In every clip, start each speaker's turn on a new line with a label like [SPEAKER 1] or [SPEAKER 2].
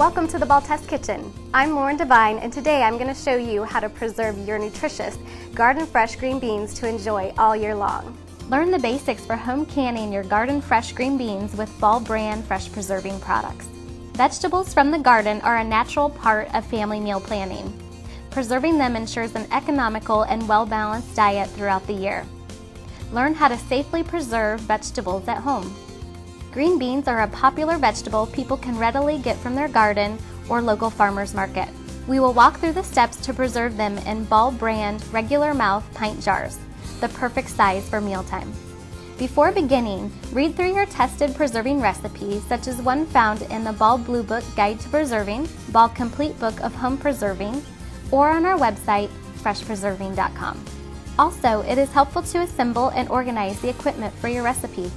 [SPEAKER 1] Welcome to the Ball Test Kitchen. I'm Lauren Devine, and today I'm going to show you how to preserve your nutritious garden fresh green beans to enjoy all year long. Learn the basics for home canning your garden fresh green beans with Ball brand fresh preserving products. Vegetables from the garden are a natural part of family meal planning. Preserving them ensures an economical and well-balanced diet throughout the year. Learn how to safely preserve vegetables at home. Green beans are a popular vegetable people can readily get from their garden or local farmers market. We will walk through the steps to preserve them in Ball brand regular mouth pint jars, the perfect size for mealtime. Before beginning, read through your tested preserving recipes, such as one found in the Ball Blue Book Guide to Preserving, Ball Complete Book of Home Preserving, or on our website, freshpreserving.com. Also, it is helpful to assemble and organize the equipment for your recipe.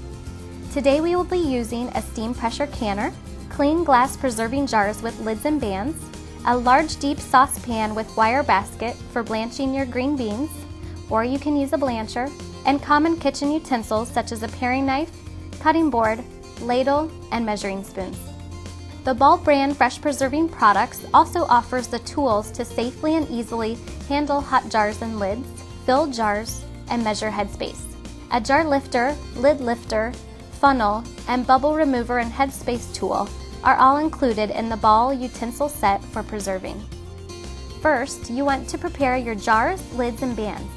[SPEAKER 1] Today we will be using a steam pressure canner, clean glass preserving jars with lids and bands, a large deep saucepan with wire basket for blanching your green beans, or you can use a blancher, and common kitchen utensils such as a paring knife, cutting board, ladle, and measuring spoons. The Ball brand fresh preserving products also offers the tools to safely and easily handle hot jars and lids, fill jars, and measure headspace. A jar lifter, lid lifter, funnel, and bubble remover and headspace tool are all included in the Ball utensil set for preserving. First, you want to prepare your jars, lids, and bands.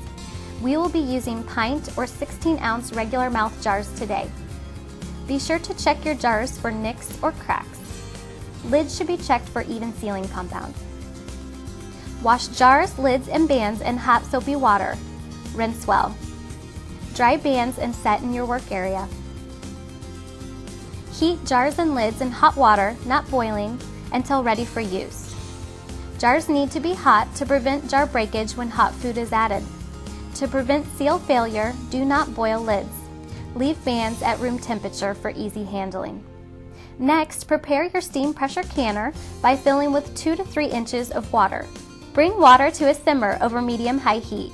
[SPEAKER 1] We will be using pint or 16-ounce regular mouth jars today. Be sure to check your jars for nicks or cracks. Lids should be checked for even sealing compound. Wash jars, lids, and bands in hot soapy water. Rinse well. Dry bands and set in your work area. Heat jars and lids in hot water, not boiling, until ready for use. Jars need to be hot to prevent jar breakage when hot food is added. To prevent seal failure, do not boil lids. Leave bands at room temperature for easy handling. Next, prepare your steam pressure canner by filling with 2 to 3 inches of water. Bring water to a simmer over medium-high heat.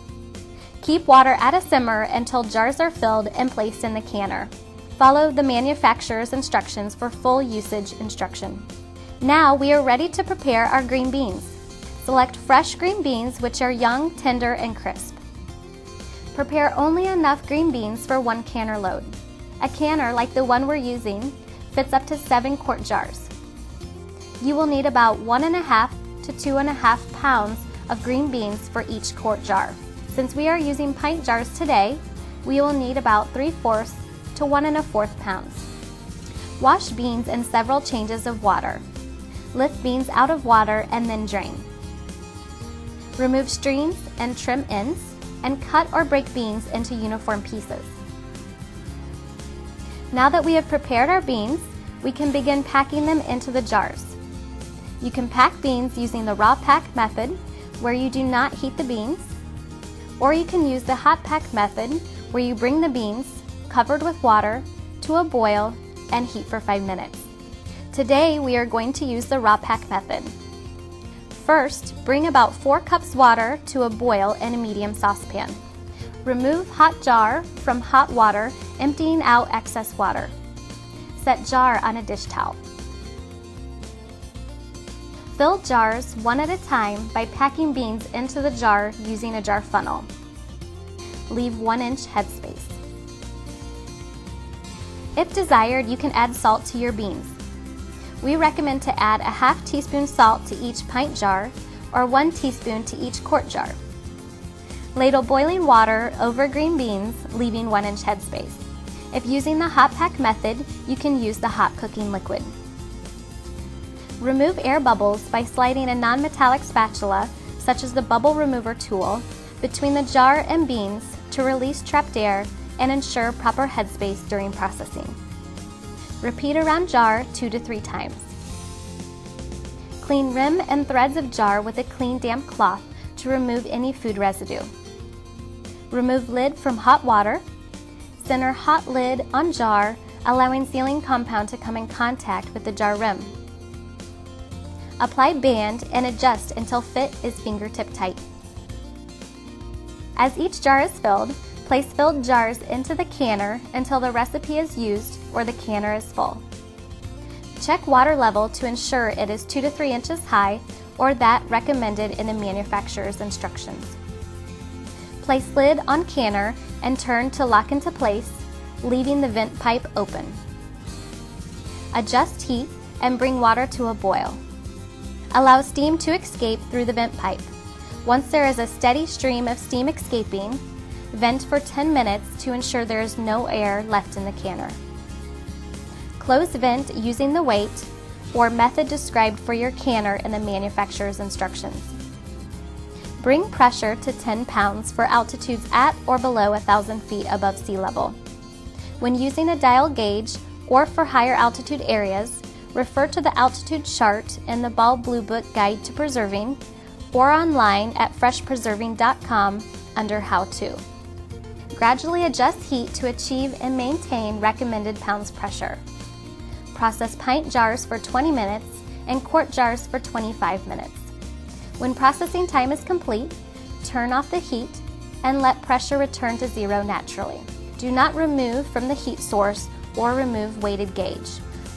[SPEAKER 1] Keep water at a simmer until jars are filled and placed in the canner. Follow the manufacturer's instructions for full usage instruction. Now we are ready to prepare our green beans. Select fresh green beans which are young, tender, and crisp. Prepare only enough green beans for 1 canner load. A canner like the one we're using fits up to 7 quart jars. You will need about 1.5 to 2.5 pounds of green beans for each quart jar. Since we are using pint jars today, we will need about 3/4 to 1.25 pounds. Wash beans in several changes of water. Lift beans out of water and then drain. Remove strings and trim ends, and cut or break beans into uniform pieces. Now that we have prepared our beans, we can begin packing them into the jars. You can pack beans using the raw pack method, where you do not heat the beans, or you can use the hot pack method, where you bring the beans, covered with water, to a boil and heat for 5 minutes. Today we are going to use the raw pack method. First, bring about 4 cups water to a boil in a medium saucepan. Remove hot jar from hot water, emptying out excess water. Set jar on a dish towel. Fill jars one at a time by packing beans into the jar using a jar funnel. Leave 1-inch headspace. If desired, you can add salt to your beans. We recommend to add a ½ teaspoon salt to each pint jar or 1 teaspoon to each quart jar. Ladle boiling water over green beans, leaving 1-inch headspace. If using the hot pack method, you can use the hot cooking liquid. Remove air bubbles by sliding a non-metallic spatula, such as the bubble remover tool, between the jar and beans to release trapped air and ensure proper headspace during processing. Repeat around jar 2 to 3 times. Clean rim and threads of jar with a clean damp cloth to remove any food residue. Remove lid from hot water. Center hot lid on jar, allowing sealing compound to come in contact with the jar rim. Apply band and adjust until fit is fingertip tight. As each jar is filled, place filled jars into the canner until the recipe is used or the canner is full. Check water level to ensure it is 2 to 3 inches high or that recommended in the manufacturer's instructions. Place lid on canner and turn to lock into place, leaving the vent pipe open. Adjust heat and bring water to a boil. Allow steam to escape through the vent pipe. Once there is a steady stream of steam escaping, vent for 10 minutes to ensure there is no air left in the canner. Close vent using the weight or method described for your canner in the manufacturer's instructions. Bring pressure to 10 pounds for altitudes at or below 1,000 feet above sea level. When using a dial gauge or for higher altitude areas, refer to the altitude chart in the Ball Blue Book Guide to Preserving or online at freshpreserving.com under How To. Gradually adjust heat to achieve and maintain recommended pounds pressure. Process pint jars for 20 minutes and quart jars for 25 minutes. When processing time is complete, turn off the heat and let pressure return to zero naturally. Do not remove from the heat source or remove weighted gauge.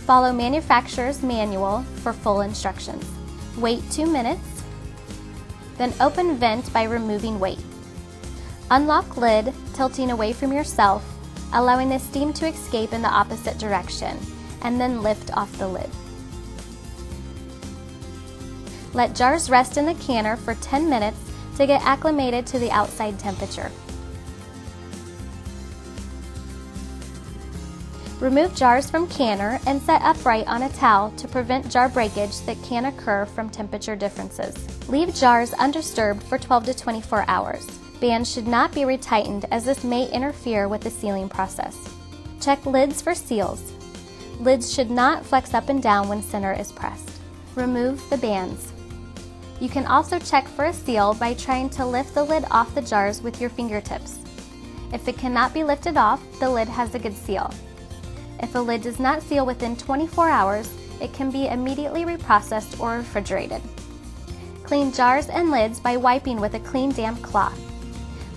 [SPEAKER 1] Follow manufacturer's manual for full instructions. Wait 2 minutes, then open vent by removing weight. Unlock lid, tilting away from yourself, allowing the steam to escape in the opposite direction, and then lift off the lid. Let jars rest in the canner for 10 minutes to get acclimated to the outside temperature. Remove jars from canner and set upright on a towel to prevent jar breakage that can occur from temperature differences. Leave jars undisturbed for 12 to 24 hours. Bands should not be retightened as this may interfere with the sealing process. Check lids for seals. Lids should not flex up and down when center is pressed. Remove the bands. You can also check for a seal by trying to lift the lid off the jars with your fingertips. If it cannot be lifted off, the lid has a good seal. If a lid does not seal within 24 hours, it can be immediately reprocessed or refrigerated. Clean jars and lids by wiping with a clean damp cloth.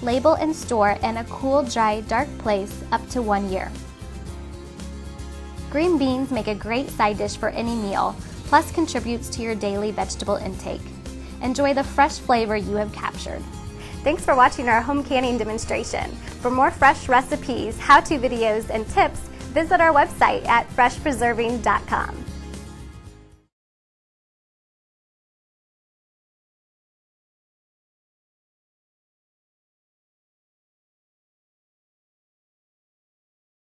[SPEAKER 1] Label and store in a cool, dry, dark place up to 1 year. Green beans make a great side dish for any meal, plus contributes to your daily vegetable intake. Enjoy the fresh flavor you have captured. Thanks for watching our home canning demonstration. For more fresh recipes, how-to videos, and tips, visit our website at freshpreserving.com.